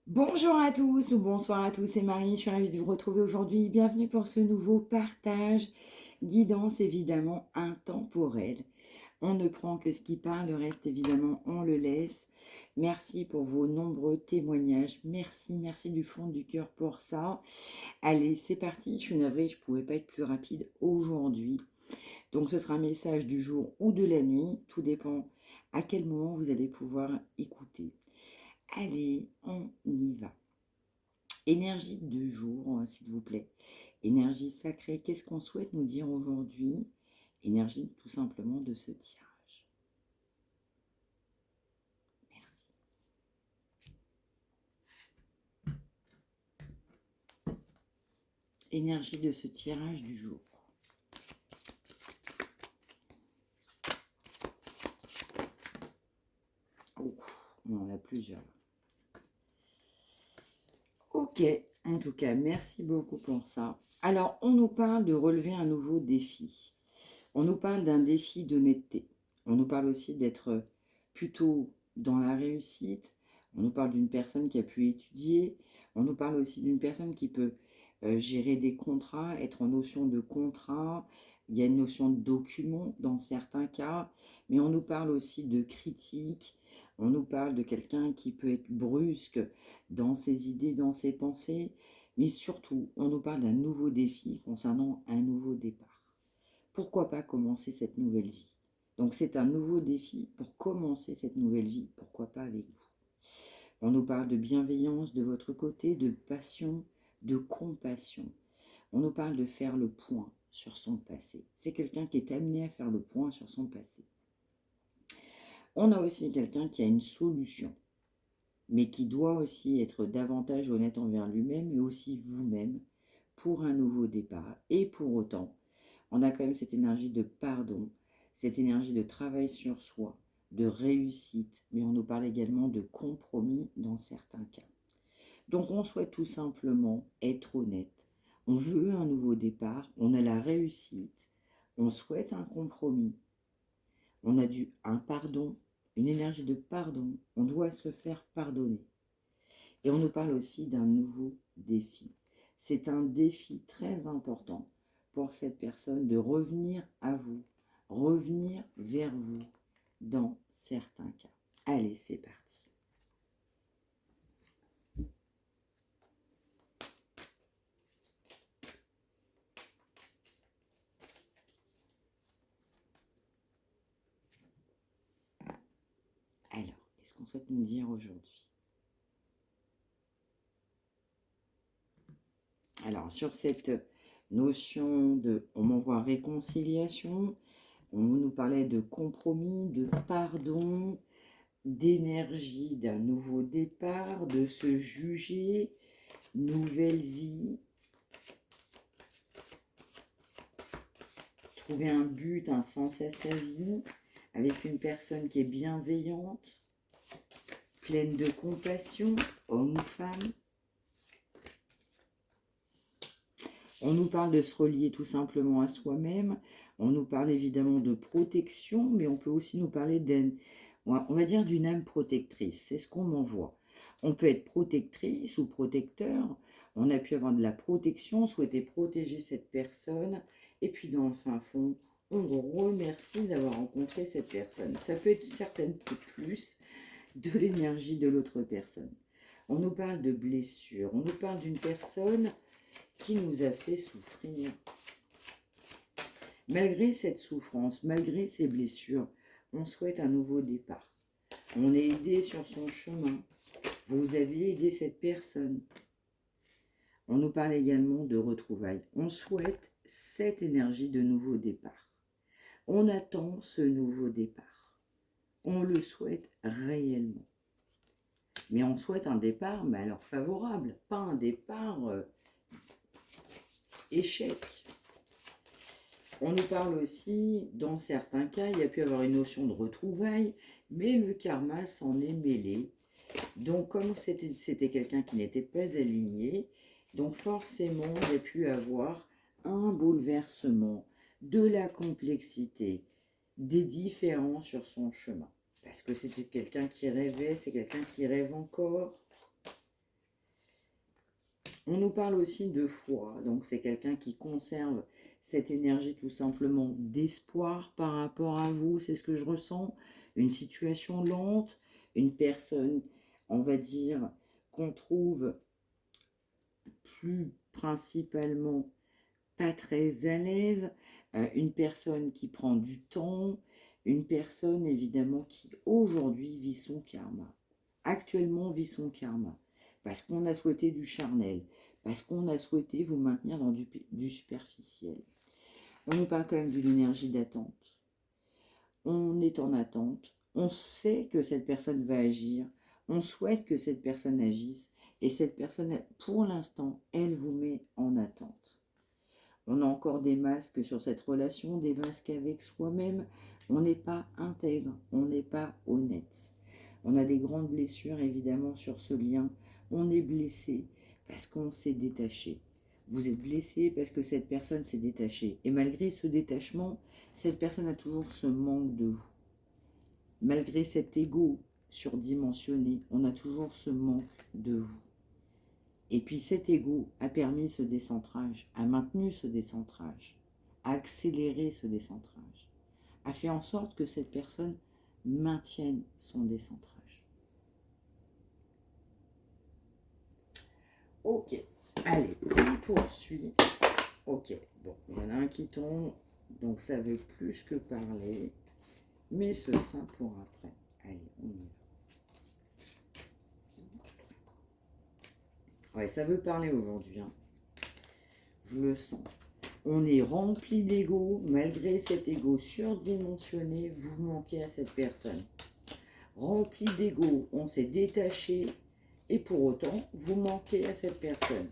Bonjour à tous ou bonsoir à tous, c'est Marie, je suis ravie de vous retrouver aujourd'hui. Bienvenue pour ce nouveau partage, guidance évidemment intemporelle. On ne prend que ce qui parle, le reste évidemment on le laisse. Merci pour vos nombreux témoignages, merci du fond du cœur pour ça. Allez, c'est parti, je suis navrée, je ne pouvais pas être plus rapide aujourd'hui. Donc ce sera un message du jour ou de la nuit, tout dépend à quel moment vous allez pouvoir écouter. Allez, on y va. Énergie de jour, s'il vous plaît. Énergie sacrée, qu'est-ce qu'on souhaite nous dire aujourd'hui? Énergie tout simplement de ce tirage. Merci. Énergie de ce tirage du jour. Oh, on en a plusieurs. Ok, en tout cas, merci beaucoup pour ça. Alors, on nous parle de relever un nouveau défi. On nous parle d'un défi d'honnêteté. On nous parle aussi d'être plutôt dans la réussite. On nous parle d'une personne qui a pu étudier. On nous parle aussi d'une personne qui peut gérer des contrats, être en notion de contrat. Il y a une notion de document dans certains cas. Mais on nous parle aussi de critique. On nous parle de quelqu'un qui peut être brusque dans ses idées, dans ses pensées. Mais surtout, on nous parle d'un nouveau défi concernant un nouveau départ. Pourquoi pas commencer cette nouvelle vie? Donc c'est un nouveau défi pour commencer cette nouvelle vie, pourquoi pas avec vous? On nous parle de bienveillance de votre côté, de passion, de compassion. On nous parle de faire le point sur son passé. C'est quelqu'un qui est amené à faire le point sur son passé. On a aussi quelqu'un qui a une solution, mais qui doit aussi être davantage honnête envers lui-même et aussi vous-même pour un nouveau départ. Et pour autant, on a quand même cette énergie de pardon, cette énergie de travail sur soi, de réussite, mais on nous parle également de compromis dans certains cas. Donc on souhaite tout simplement être honnête. On veut un nouveau départ, on a la réussite, on souhaite un compromis, on a un pardon, une énergie de pardon, on doit se faire pardonner. Et on nous parle aussi d'un nouveau défi. C'est un défi très important pour cette personne de revenir à vous, revenir vers vous dans certains cas. Allez, c'est parti. Alors, qu'est-ce qu'on souhaite nous dire aujourd'hui? Alors, sur cette notion de, on m'envoie réconciliation, on nous parlait de compromis, de pardon, d'énergie, d'un nouveau départ, de se juger, nouvelle vie, trouver un but, un sens à sa vie, avec une personne qui est bienveillante, pleine de compassion, homme ou femme. On nous parle de se relier tout simplement à soi-même. On nous parle évidemment de protection, mais on peut aussi nous parler on va dire d'une âme protectrice. C'est ce qu'on m'envoie. On peut être protectrice ou protecteur. On a pu avoir de la protection, souhaiter protéger cette personne. Et puis dans le fin fond, on vous remercie d'avoir rencontré cette personne. Ça peut être certainement plus de l'énergie de l'autre personne. On nous parle de blessure. On nous parle d'une personne qui nous a fait souffrir. Malgré cette souffrance, malgré ces blessures, on souhaite un nouveau départ. On est aidé sur son chemin. Vous avez aidé cette personne. On nous parle également de retrouvailles. On souhaite cette énergie de nouveau départ. On attend ce nouveau départ. On le souhaite réellement. Mais on souhaite un départ, mais alors favorable, pas un départ échec. On nous parle aussi, dans certains cas, il y a pu avoir une notion de retrouvailles, mais le karma s'en est mêlé. Donc, comme c'était quelqu'un qui n'était pas aligné, donc forcément, il y a pu avoir un bouleversement, de la complexité, des différends sur son chemin. Parce que c'était quelqu'un qui rêvait, c'est quelqu'un qui rêve encore. On nous parle aussi de foi, donc c'est quelqu'un qui conserve cette énergie tout simplement d'espoir par rapport à vous, c'est ce que je ressens. Une situation lente, une personne, on va dire, qu'on trouve plus principalement pas très à l'aise, une personne qui prend du temps, une personne évidemment qui aujourd'hui vit son karma, actuellement vit son karma, parce qu'on a souhaité du charnel, parce qu'on a souhaité vous maintenir dans du superficiel. On nous parle quand même d'une énergie d'attente. On est en attente, on sait que cette personne va agir, on souhaite que cette personne agisse, et cette personne, pour l'instant, elle vous met en attente. On a encore des masques sur cette relation, des masques avec soi-même. On n'est pas intègre, on n'est pas honnête. On a des grandes blessures évidemment sur ce lien. On est blessé parce qu'on s'est détaché. Vous êtes blessé parce que cette personne s'est détachée. Et malgré ce détachement, cette personne a toujours ce manque de vous. Malgré cet ego surdimensionné, on a toujours ce manque de vous. Et puis cet ego a permis ce décentrage, a maintenu ce décentrage, a accéléré ce décentrage, a fait en sorte que cette personne maintienne son décentrage. Ok, allez, on poursuit. Ok, bon, il y en a un qui tombe, donc ça veut plus que parler, mais ce sera pour après. Allez, on y va. Ouais, ça veut parler aujourd'hui, hein. Je le sens. On est rempli d'ego, malgré cet ego surdimensionné, vous manquez à cette personne. Rempli d'ego, on s'est détaché, et pour autant, vous manquez à cette personne.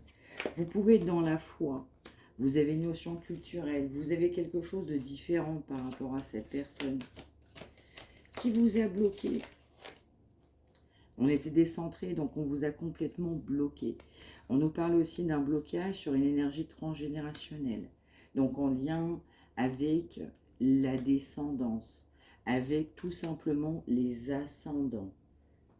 Vous pouvez être dans la foi, vous avez une notion culturelle, vous avez quelque chose de différent par rapport à cette personne qui vous a bloqué. On était décentré, donc on vous a complètement bloqué. On nous parle aussi d'un blocage sur une énergie transgénérationnelle. Donc en lien avec la descendance, avec tout simplement les ascendants.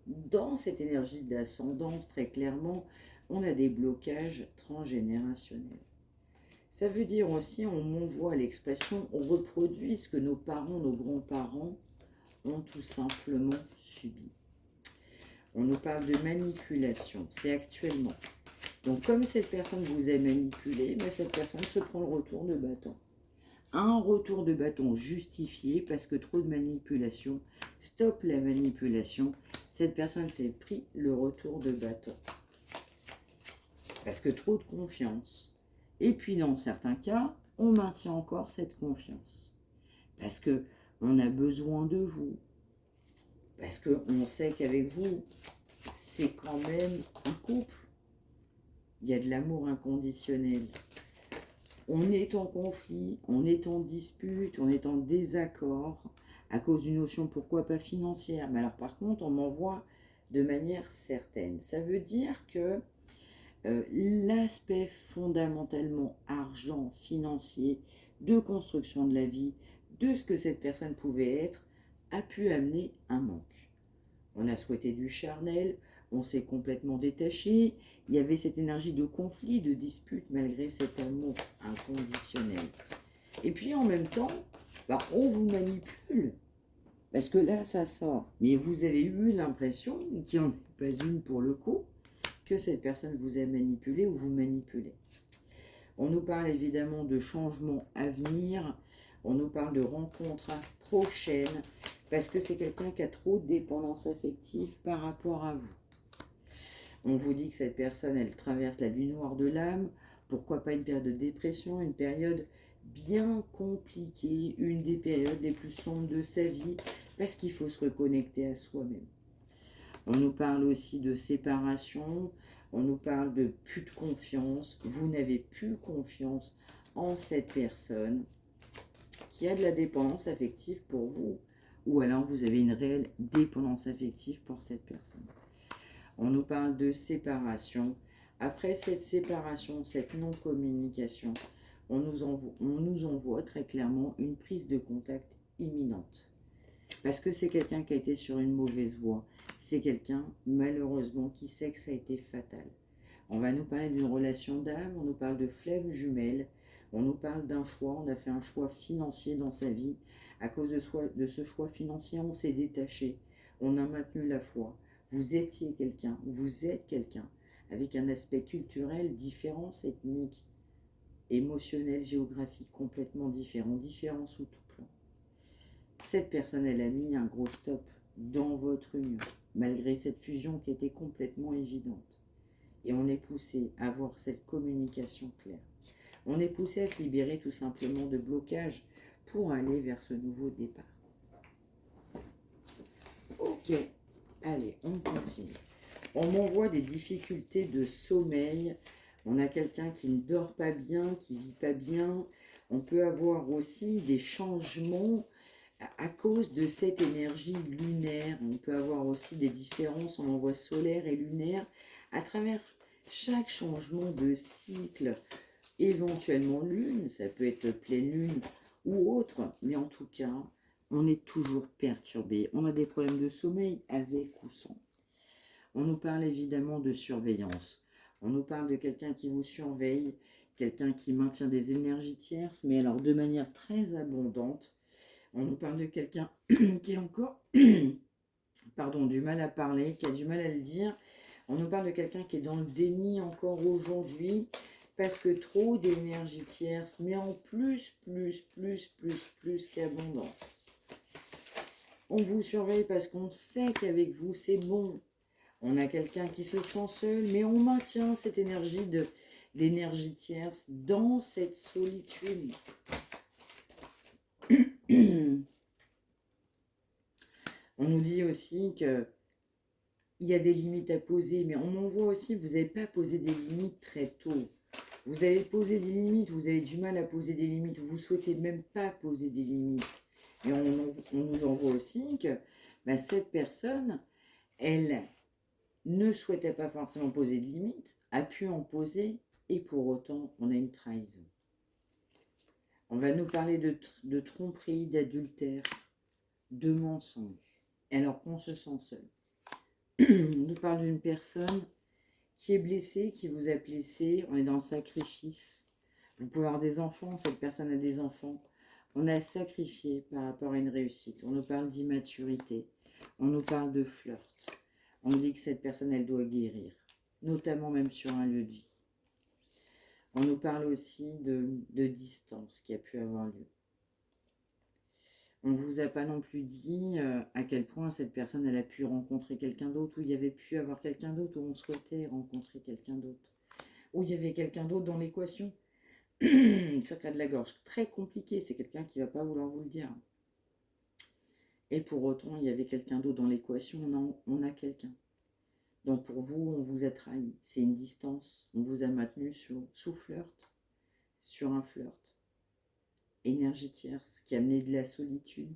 Dans cette énergie d'ascendance, très clairement, on a des blocages transgénérationnels. Ça veut dire aussi, on m'envoie l'expression, on reproduit ce que nos parents, nos grands-parents ont tout simplement subi. On nous parle de manipulation, c'est actuellement. Donc comme cette personne vous a manipulé, ben cette personne se prend le retour de bâton. Un retour de bâton justifié parce que trop de manipulation. Stop la manipulation. Cette personne s'est pris le retour de bâton. Parce que trop de confiance. Et puis dans certains cas, on maintient encore cette confiance. Parce que on a besoin de vous. Parce qu'on sait qu'avec vous, c'est quand même un couple. Il y a de l'amour inconditionnel. On est en conflit, on est en dispute, on est en désaccord à cause d'une notion, pourquoi pas financière. Mais alors par contre, on m'envoie de manière certaine. Ça veut dire que l'aspect fondamentalement argent, financier, de construction de la vie, de ce que cette personne pouvait être, a pu amener un manque. On a souhaité du charnel, on s'est complètement détaché, il y avait cette énergie de conflit, de dispute, malgré cet amour inconditionnel. Et puis en même temps, bah, on vous manipule, parce que là ça sort. Mais vous avez eu l'impression, qu'il n'y en est pas une pour le coup, que cette personne vous a manipulé ou vous manipulez. On nous parle évidemment de changements à venir, on nous parle de rencontres prochaines, parce que c'est quelqu'un qui a trop de dépendance affective par rapport à vous. On vous dit que cette personne, elle traverse la nuit noire de l'âme, pourquoi pas une période de dépression, une période bien compliquée, une des périodes les plus sombres de sa vie, parce qu'il faut se reconnecter à soi-même. On nous parle aussi de séparation, on nous parle de plus de confiance, vous n'avez plus confiance en cette personne qui a de la dépendance affective pour vous, ou alors vous avez une réelle dépendance affective pour cette personne. On nous parle de séparation. Après cette séparation, cette non-communication, on nous envoie très clairement une prise de contact imminente. Parce que c'est quelqu'un qui a été sur une mauvaise voie. C'est quelqu'un, malheureusement, qui sait que ça a été fatal. On va nous parler d'une relation d'âme, on nous parle de flammes jumelles, on nous parle d'un choix, on a fait un choix financier dans sa vie. À cause de ce choix financier, on s'est détaché, on a maintenu la foi. Vous étiez quelqu'un, vous êtes quelqu'un, avec un aspect culturel, différence ethnique, émotionnel, géographique, complètement différent, différent sous tout plan. Cette personne, elle a mis un gros stop dans votre union, malgré cette fusion qui était complètement évidente. Et on est poussé à avoir cette communication claire. On est poussé à se libérer tout simplement de blocage pour aller vers ce nouveau départ. Ok, allez, on continue. On m'envoie des difficultés de sommeil. On a quelqu'un qui ne dort pas bien, qui ne vit pas bien. On peut avoir aussi des changements à cause de cette énergie lunaire. On peut avoir aussi des différences en envoi solaire et lunaire à travers chaque changement de cycle, éventuellement lune, ça peut être pleine lune ou autre, mais en tout cas, on est toujours perturbé. On a des problèmes de sommeil avec ou sans. On nous parle évidemment de surveillance. On nous parle de quelqu'un qui vous surveille, quelqu'un qui maintient des énergies tierces, mais alors de manière très abondante. On nous parle de quelqu'un qui a encore pardon, du mal à parler, qui a du mal à le dire. On nous parle de quelqu'un qui est dans le déni encore aujourd'hui, parce que trop d'énergie tierce, mais en plus qu'abondance. On vous surveille parce qu'on sait qu'avec vous, c'est bon. On a quelqu'un qui se sent seul, mais on maintient cette énergie d'énergie tierce dans cette solitude. On nous dit aussi que il y a des limites à poser, mais on en voit aussi, vous n'avez pas posé des limites très tôt. Vous avez posé des limites, vous avez du mal à poser des limites, vous ne souhaitez même pas poser des limites. Et on nous envoie aussi que cette personne, elle ne souhaitait pas forcément poser de limites, a pu en poser, et pour autant, on a une trahison. On va nous parler de tromperie, d'adultère, de mensonge, alors qu'on se sent seul. On nous parle d'une personne qui est blessée, qui vous a blessé, on est dans le sacrifice. Vous pouvez avoir des enfants, cette personne a des enfants. On a sacrifié par rapport à une réussite. On nous parle d'immaturité, on nous parle de flirt. On nous dit que cette personne, elle doit guérir, notamment même sur un lieu de vie. On nous parle aussi de distance qui a pu avoir lieu. On ne vous a pas non plus dit à quel point cette personne elle a pu rencontrer quelqu'un d'autre, ou il y avait pu avoir quelqu'un d'autre, où on souhaitait rencontrer quelqu'un d'autre, où il y avait quelqu'un d'autre dans l'équation. Chakra de la gorge, très compliqué, c'est quelqu'un qui ne va pas vouloir vous le dire. Et pour autant, il y avait quelqu'un d'autre dans l'équation, on a quelqu'un. Donc pour vous, on vous a trahi, c'est une distance, on vous a maintenu sous flirt, sur un flirt. Énergie tierce qui a amené de la solitude,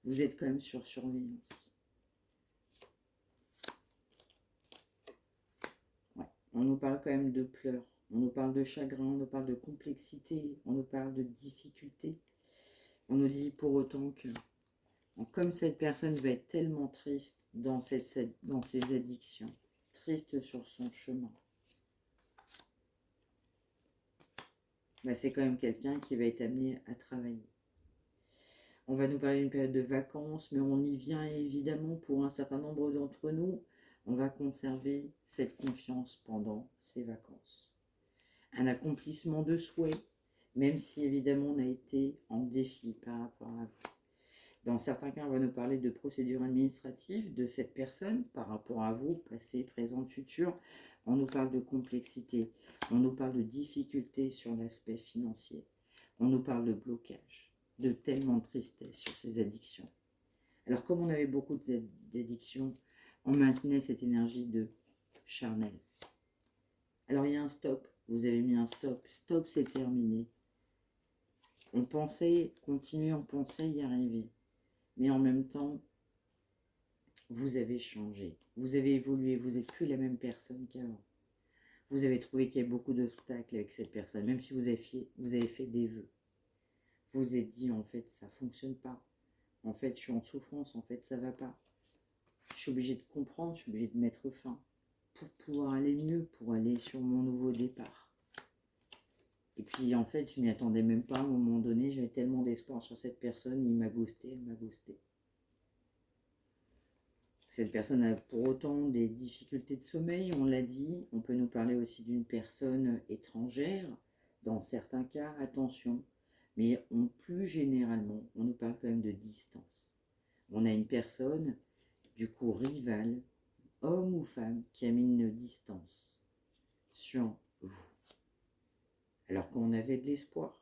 vous êtes quand même sur surveillance. Ouais. On nous parle quand même de pleurs, on nous parle de chagrin, on nous parle de complexité, on nous parle de difficulté. On nous dit pour autant que, comme cette personne va être tellement triste dans ses addictions, triste sur son chemin, c'est quand même quelqu'un qui va être amené à travailler. On va nous parler d'une période de vacances, mais on y vient évidemment pour un certain nombre d'entre nous. On va conserver cette confiance pendant ces vacances. Un accomplissement de souhait, même si évidemment on a été en défi par rapport à vous. Dans certains cas, on va nous parler de procédures administratives de cette personne par rapport à vous, passé, présent, futur. On nous parle de complexité, on nous parle de difficultés sur l'aspect financier, on nous parle de blocage, de tellement de tristesse sur ces addictions. Alors comme on avait beaucoup d'addictions, on maintenait cette énergie de charnel. Alors il y a un stop, vous avez mis un stop, stop c'est terminé. On pensait continuer, on pensait y arriver. Mais en même temps, vous avez changé, vous avez évolué, vous n'êtes plus la même personne qu'avant. Vous avez trouvé qu'il y a beaucoup d'obstacles avec cette personne, même si vous avez fait des vœux. Vous vous êtes dit, en fait, ça ne fonctionne pas. En fait, je suis en souffrance, en fait, ça ne va pas. Je suis obligée de comprendre, je suis obligée de mettre fin pour pouvoir aller mieux, pour aller sur mon nouveau départ. Et puis en fait, je m'y attendais même pas. À un moment donné, j'avais tellement d'espoir sur cette personne, il m'a ghosté, elle m'a ghosté. Cette personne a pour autant des difficultés de sommeil, on l'a dit. On peut nous parler aussi d'une personne étrangère. Dans certains cas, attention. Mais plus généralement, on nous parle quand même de distance. On a une personne, du coup rivale, homme ou femme, qui a mis une distance sur vous. Alors qu'on avait de l'espoir.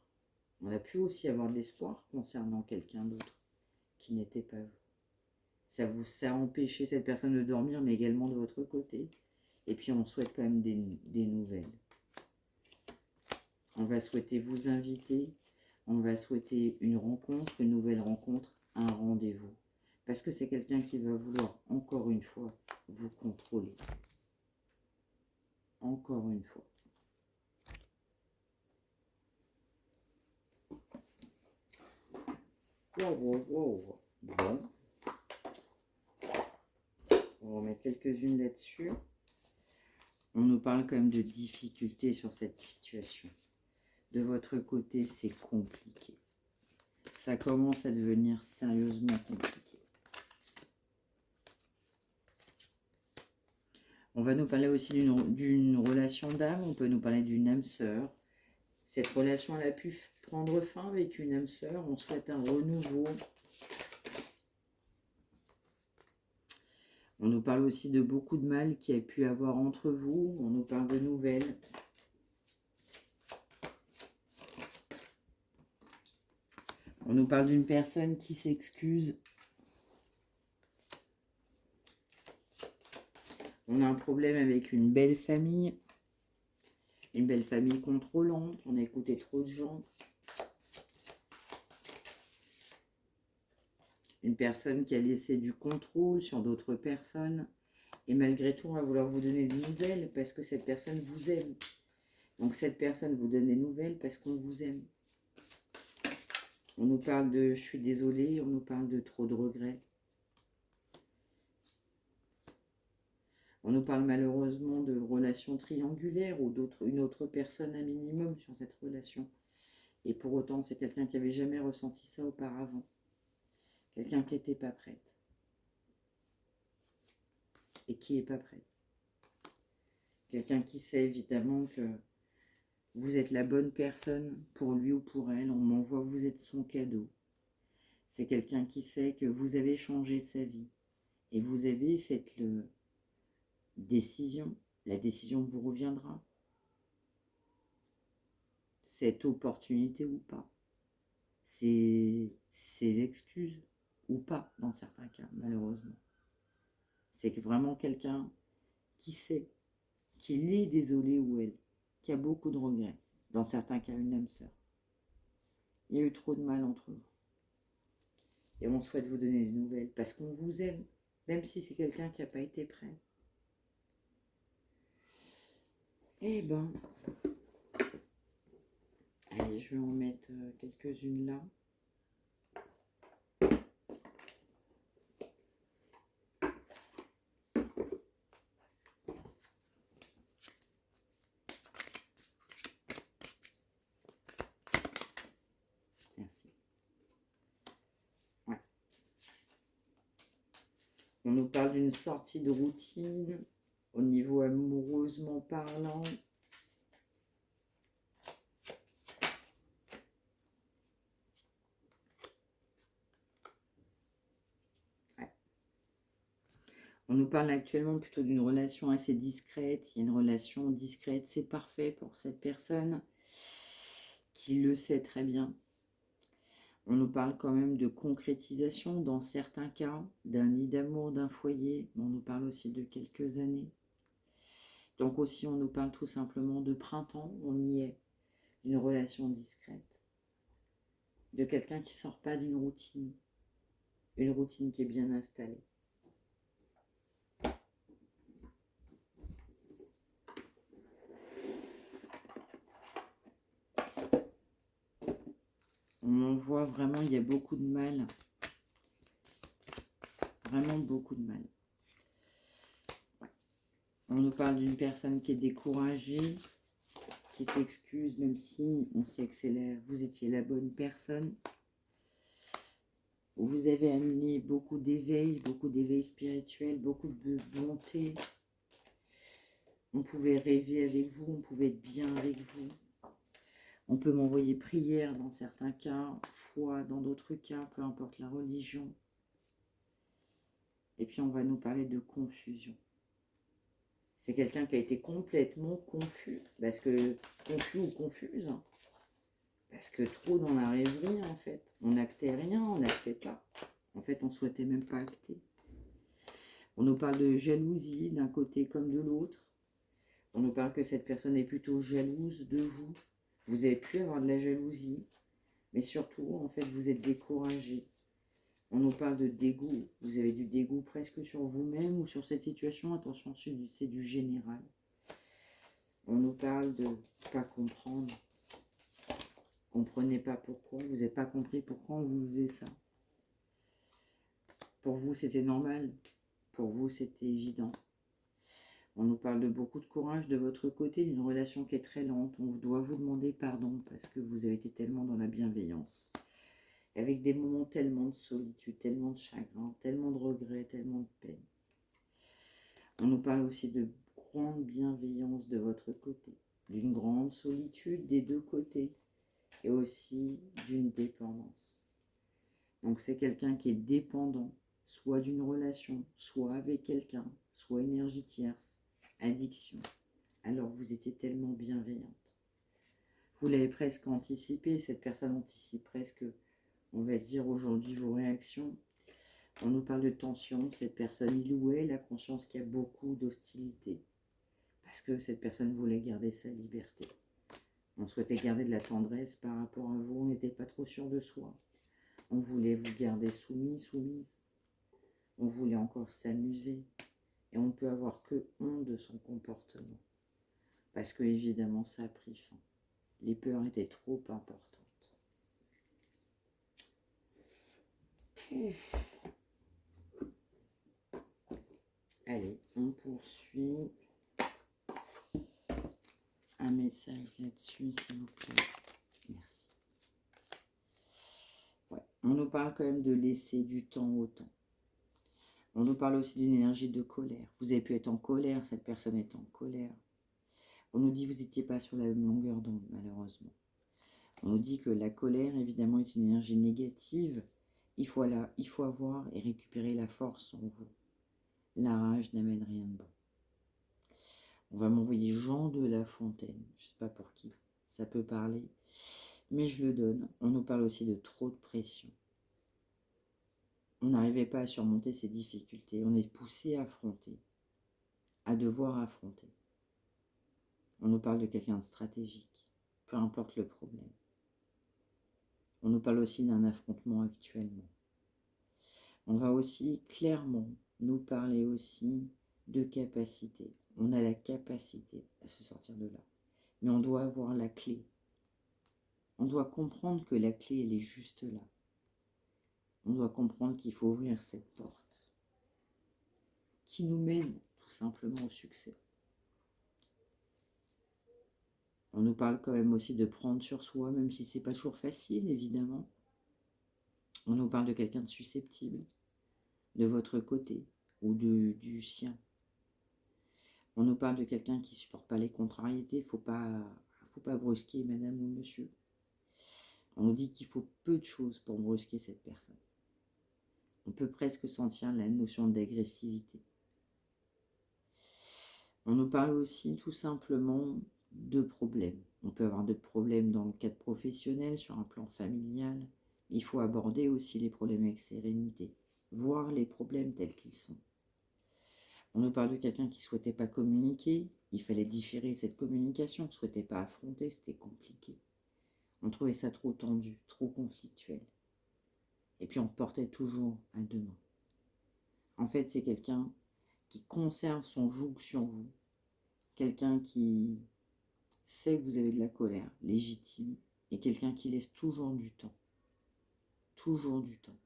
On a pu aussi avoir de l'espoir concernant quelqu'un d'autre qui n'était pas vous. Ça a empêché cette personne de dormir, mais également de votre côté. Et puis on souhaite quand même des nouvelles. On va souhaiter vous inviter. On va souhaiter une rencontre, une nouvelle rencontre, un rendez-vous. Parce que c'est quelqu'un qui va vouloir, encore une fois, vous contrôler. Encore une fois. Wow. Bon. On va remettre quelques-unes là-dessus. On nous parle quand même de difficultés sur cette situation. De votre côté, c'est compliqué. Ça commence à devenir sérieusement compliqué. On va nous parler aussi d'une relation d'âme. On peut nous parler d'une âme sœur. Cette relation, elle a pu prendre fin avec une âme sœur. On souhaite un renouveau. On nous parle aussi de beaucoup de mal qu'il y a pu avoir entre vous. On nous parle de nouvelles. On nous parle d'une personne qui s'excuse. On a un problème avec une belle famille contrôlante. On a écouté trop de gens. Une personne qui a laissé du contrôle sur d'autres personnes. Et malgré tout, on va vouloir vous donner des nouvelles parce que cette personne vous aime. Donc cette personne vous donne des nouvelles parce qu'on vous aime. On nous parle de « je suis désolée », on nous parle de « trop de regrets ». On nous parle malheureusement de relations triangulaires ou une autre personne un minimum sur cette relation. Et pour autant, c'est quelqu'un qui n'avait jamais ressenti ça auparavant. Quelqu'un qui n'était pas prête. Et qui n'est pas prêt. Quelqu'un qui sait évidemment que vous êtes la bonne personne pour lui ou pour elle. On m'envoie, vous êtes son cadeau. C'est quelqu'un qui sait que vous avez changé sa vie. Et vous avez cette décision. La décision vous reviendra. Cette opportunité ou pas. Ces excuses ou pas, dans certains cas, malheureusement. C'est vraiment quelqu'un qui sait qu'il est désolé ou elle, qui a beaucoup de regrets. Dans certains cas, une âme sœur. Il y a eu trop de mal entre vous. Et on souhaite vous donner des nouvelles parce qu'on vous aime, même si c'est quelqu'un qui n'a pas été prêt. Eh ben, allez, je vais en mettre quelques-unes là. Merci. Ouais. On nous parle d'une sortie de routine au niveau amoureusement parlant. On nous parle actuellement plutôt d'une relation assez discrète. Il y a une relation discrète, c'est parfait pour cette personne qui le sait très bien. On nous parle quand même de concrétisation dans certains cas, d'un nid d'amour, d'un foyer. On nous parle aussi de quelques années. Donc aussi, on nous parle tout simplement de printemps. On y est, une relation discrète. De quelqu'un qui ne sort pas d'une routine. Une routine qui est bien installée. On voit vraiment, il y a beaucoup de mal. Vraiment beaucoup de mal. Ouais. On nous parle d'une personne qui est découragée, qui s'excuse, même si on sait que vous étiez la bonne personne. Vous avez amené beaucoup d'éveil spirituel, beaucoup de bonté. On pouvait rêver avec vous, on pouvait être bien avec vous. On peut m'envoyer prière dans certains cas, foi dans d'autres cas, peu importe la religion. Et puis on va nous parler de confusion. C'est quelqu'un qui a été complètement confus, parce que confus ou confuse, hein. Parce que trop dans la rêverie en fait. On n'actait rien, on n'actait pas. En fait, on ne souhaitait même pas acter. On nous parle de jalousie d'un côté comme de l'autre. On nous parle que cette personne est plutôt jalouse de vous. Vous avez pu avoir de la jalousie, mais surtout, en fait, vous êtes découragé. On nous parle de dégoût. Vous avez du dégoût presque sur vous-même ou sur cette situation. Attention, c'est du général. On nous parle de ne pas comprendre. Comprenez pas pourquoi. Vous n'avez pas compris pourquoi on vous faisait ça. Pour vous, c'était normal. Pour vous, c'était évident. On nous parle de beaucoup de courage de votre côté, d'une relation qui est très lente. On doit vous demander pardon parce que vous avez été tellement dans la bienveillance. Avec des moments tellement de solitude, tellement de chagrin, tellement de regrets, tellement de peine. On nous parle aussi de grande bienveillance de votre côté, d'une grande solitude des deux côtés et aussi d'une dépendance. Donc c'est quelqu'un qui est dépendant, soit d'une relation, soit avec quelqu'un, soit énergie tierce, addiction. Alors vous étiez tellement bienveillante. Vous l'avez presque anticipé, cette personne anticipe presque, on va dire aujourd'hui, vos réactions. On nous parle de tension, cette personne, il ou elle a conscience qu'il y a beaucoup d'hostilité. Parce que cette personne voulait garder sa liberté. On souhaitait garder de la tendresse par rapport à vous, on n'était pas trop sûr de soi. On voulait vous garder soumise. On voulait encore s'amuser. Et on ne peut avoir que honte de son comportement. Parce que évidemment ça a pris fin. Les peurs étaient trop importantes. Allez, on poursuit. Un message là-dessus, s'il vous plaît. Merci. Ouais. On nous parle quand même de laisser du temps au temps. On nous parle aussi d'une énergie de colère. Vous avez pu être en colère, cette personne est en colère. On nous dit que vous n'étiez pas sur la même longueur d'onde, malheureusement. On nous dit que la colère, évidemment, est une énergie négative. Il faut avoir et récupérer la force en vous. La rage n'amène rien de bon. On va m'envoyer Jean de La Fontaine. Je ne sais pas pour qui ça peut parler, mais je le donne. On nous parle aussi de trop de pression. On n'arrivait pas à surmonter ces difficultés. On est poussé à affronter, à devoir affronter. On nous parle de quelqu'un de stratégique, peu importe le problème. On nous parle aussi d'un affrontement actuellement. On va aussi clairement nous parler aussi de capacité. On a la capacité à se sortir de là. Mais on doit avoir la clé. On doit comprendre que la clé, elle est juste là. On doit comprendre qu'il faut ouvrir cette porte qui nous mène tout simplement au succès. On nous parle quand même aussi de prendre sur soi, même si c'est pas toujours facile, évidemment. On nous parle de quelqu'un de susceptible, de votre côté ou du sien. On nous parle de quelqu'un qui ne supporte pas les contrariétés. Faut pas brusquer madame ou monsieur. On nous dit qu'il faut peu de choses pour brusquer cette personne. On peut presque sentir la notion d'agressivité. On nous parle aussi tout simplement de problèmes. On peut avoir de problèmes dans le cadre professionnel, sur un plan familial. Il faut aborder aussi les problèmes avec sérénité, voir les problèmes tels qu'ils sont. On nous parle de quelqu'un qui ne souhaitait pas communiquer. Il fallait différer cette communication. On ne souhaitait pas affronter, c'était compliqué. On trouvait ça trop tendu, trop conflictuel. Et puis on portait toujours à demain. En fait, c'est quelqu'un qui conserve son joug sur vous. Quelqu'un qui sait que vous avez de la colère légitime. Et quelqu'un qui laisse toujours du temps. Toujours du temps.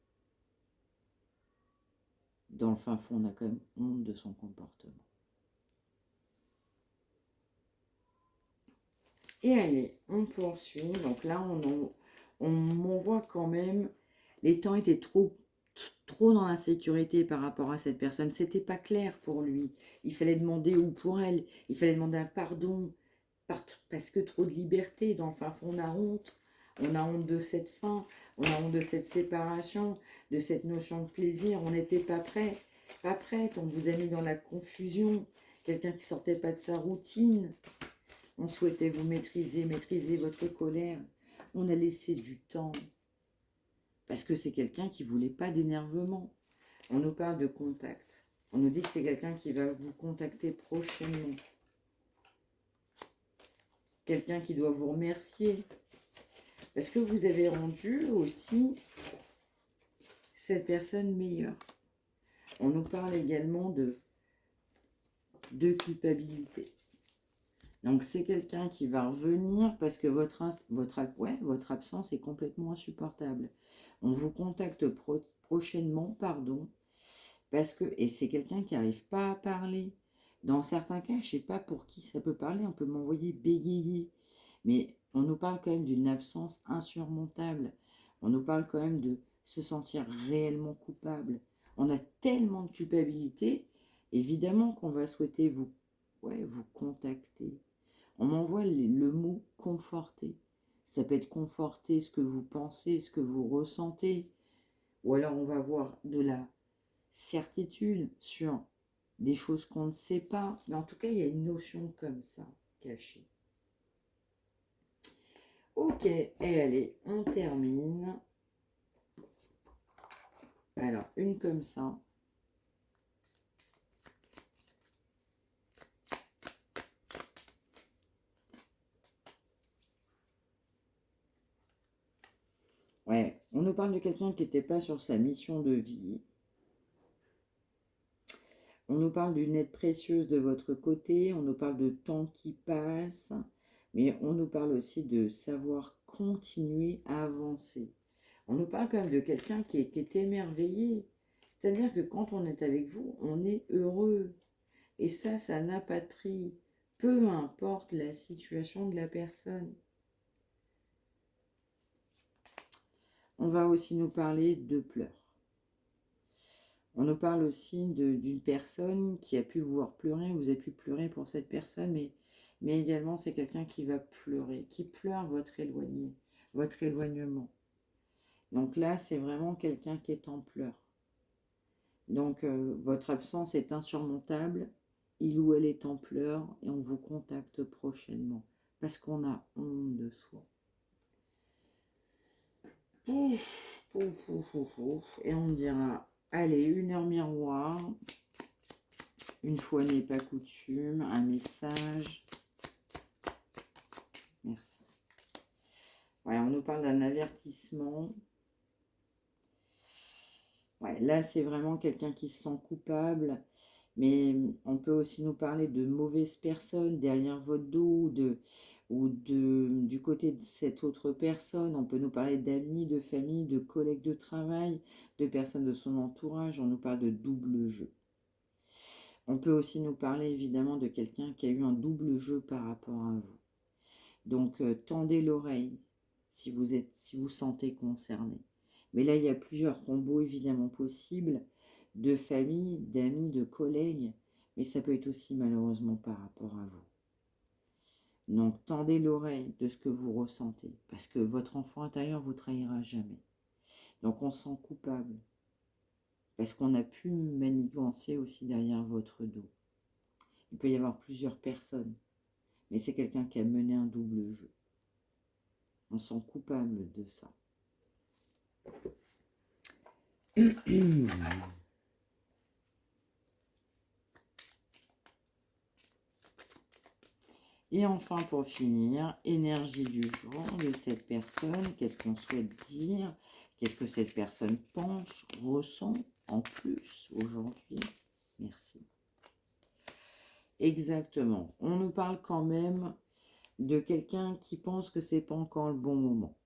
Dans le fin fond, on a quand même honte de son comportement. Et allez, on poursuit. Donc là, on m'envoie quand même, les temps étaient trop dans l'insécurité par rapport à cette personne. C'était pas clair pour lui. Il fallait demander ou pour elle. Il fallait demander un pardon. Parce que trop de liberté. Dans le fin fond, on a honte. On a honte de cette fin. On a honte de cette séparation. De cette notion de plaisir. On n'était pas prêt. Pas prête. On vous a mis dans la confusion. Quelqu'un qui sortait pas de sa routine. On souhaitait vous maîtriser votre colère. On a laissé du temps. Parce que c'est quelqu'un qui ne voulait pas d'énervement. On nous parle de contact. On nous dit que c'est quelqu'un qui va vous contacter prochainement. Quelqu'un qui doit vous remercier. Parce que vous avez rendu aussi cette personne meilleure. On nous parle également de culpabilité. Donc c'est quelqu'un qui va revenir parce que votre absence est complètement insupportable. On vous contacte prochainement, pardon, parce que, et c'est quelqu'un qui n'arrive pas à parler. Dans certains cas, je ne sais pas pour qui ça peut parler, on peut m'envoyer bégayer. Mais on nous parle quand même d'une absence insurmontable. On nous parle quand même de se sentir réellement coupable. On a tellement de culpabilité, évidemment qu'on va souhaiter vous contacter. On m'envoie le mot conforter. Ça peut être conforter ce que vous pensez, ce que vous ressentez. Ou alors on va avoir de la certitude sur des choses qu'on ne sait pas. Mais en tout cas, il y a une notion comme ça, cachée. Ok, et allez, on termine. Alors, une comme ça. Ouais, on nous parle de quelqu'un qui n'était pas sur sa mission de vie. On nous parle d'une aide précieuse de votre côté. On nous parle de temps qui passe. Mais on nous parle aussi de savoir continuer à avancer. On nous parle quand même de quelqu'un qui est émerveillé. C'est-à-dire que quand on est avec vous, on est heureux. Et ça n'a pas de prix. Peu importe la situation de la personne. On va aussi nous parler de pleurs. On nous parle aussi d'une personne qui a pu vous voir pleurer. Vous avez pu pleurer pour cette personne, mais également c'est quelqu'un qui va pleurer, qui pleure votre éloignement. Donc là, c'est vraiment quelqu'un qui est en pleurs. Donc, votre absence est insurmontable. Il ou elle est en pleurs et on vous contacte prochainement parce qu'on a honte de soi. Pouf, pouf, pouf, pouf, pouf. Et on dira, allez, 1 heure miroir. Une fois n'est pas coutume, un message. Merci. Ouais, on nous parle d'un avertissement. Ouais, là, c'est vraiment quelqu'un qui se sent coupable. Mais on peut aussi nous parler de mauvaises personnes derrière votre dos du côté de cette autre personne. On peut nous parler d'amis, de famille, de collègues de travail, de personnes de son entourage. On nous parle de double jeu. On peut aussi nous parler évidemment de quelqu'un qui a eu un double jeu par rapport à vous. Donc tendez l'oreille si vous sentez concerné. Mais là, il y a plusieurs combos évidemment possibles de famille, d'amis, de collègues, mais ça peut être aussi malheureusement par rapport à vous. Donc tendez l'oreille de ce que vous ressentez, parce que votre enfant intérieur vous trahira jamais. Donc on se sent coupable, parce qu'on a pu manigancer aussi derrière votre dos. Il peut y avoir plusieurs personnes, mais c'est quelqu'un qui a mené un double jeu. On se sent coupable de ça. Et enfin, pour finir, énergie du jour de cette personne. Qu'est-ce qu'on souhaite dire? Qu'est-ce que cette personne pense, ressent en plus aujourd'hui? Merci. Exactement. On nous parle quand même de quelqu'un qui pense que c'est pas encore le bon moment.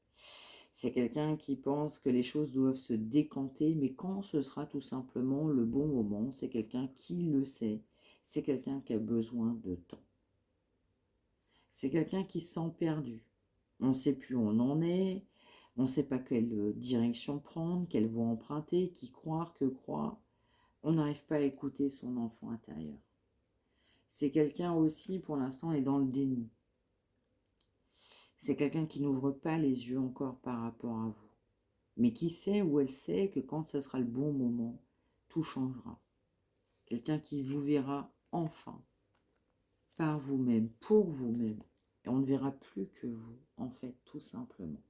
C'est quelqu'un qui pense que les choses doivent se décanter, mais quand ce sera tout simplement le bon moment, c'est quelqu'un qui le sait. C'est quelqu'un qui a besoin de temps. C'est quelqu'un qui se sent perdu. On ne sait plus où on en est, on ne sait pas quelle direction prendre, quelle voie emprunter, qui croire, que croire. On n'arrive pas à écouter son enfant intérieur. C'est quelqu'un aussi, pour l'instant, est dans le déni. C'est quelqu'un qui n'ouvre pas les yeux encore par rapport à vous. Mais qui sait ou elle sait que quand ce sera le bon moment, tout changera. Quelqu'un qui vous verra enfin, par vous-même, pour vous-même. Et on ne verra plus que vous, en fait, tout simplement.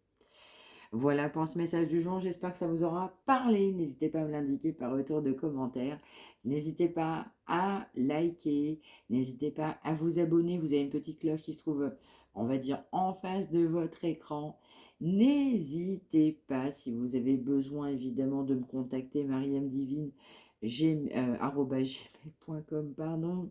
Voilà pour ce message du jour, j'espère que ça vous aura parlé. N'hésitez pas à me l'indiquer par retour de commentaires. N'hésitez pas à liker, n'hésitez pas à vous abonner. Vous avez une petite cloche qui se trouve, on va dire, en face de votre écran. N'hésitez pas, si vous avez besoin évidemment de me contacter, mariamdivine, @gmail.com, pardon,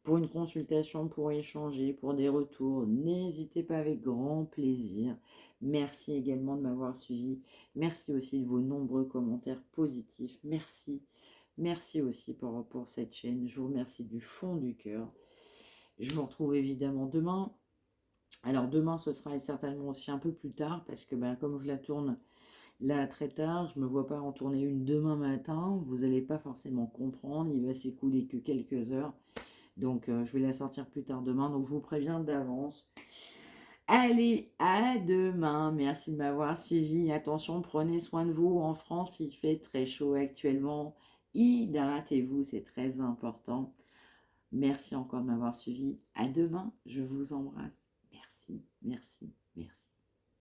pour une consultation, pour échanger, pour des retours. N'hésitez pas, avec grand plaisir. Merci également de m'avoir suivi. Merci aussi de vos nombreux commentaires positifs. Merci. Merci aussi pour cette chaîne. Je vous remercie du fond du cœur. Je vous retrouve évidemment demain. Alors demain, ce sera certainement aussi un peu plus tard parce que comme je la tourne là très tard, je ne me vois pas en tourner une demain matin. Vous n'allez pas forcément comprendre. Il va s'écouler que quelques heures. Donc, je vais la sortir plus tard demain. Donc, je vous préviens d'avance. Allez, à demain. Merci de m'avoir suivi. Attention, prenez soin de vous. En France, il fait très chaud actuellement. Hydratez-vous, c'est très important. Merci encore de m'avoir suivi. À demain. Je vous embrasse. Merci, merci, merci.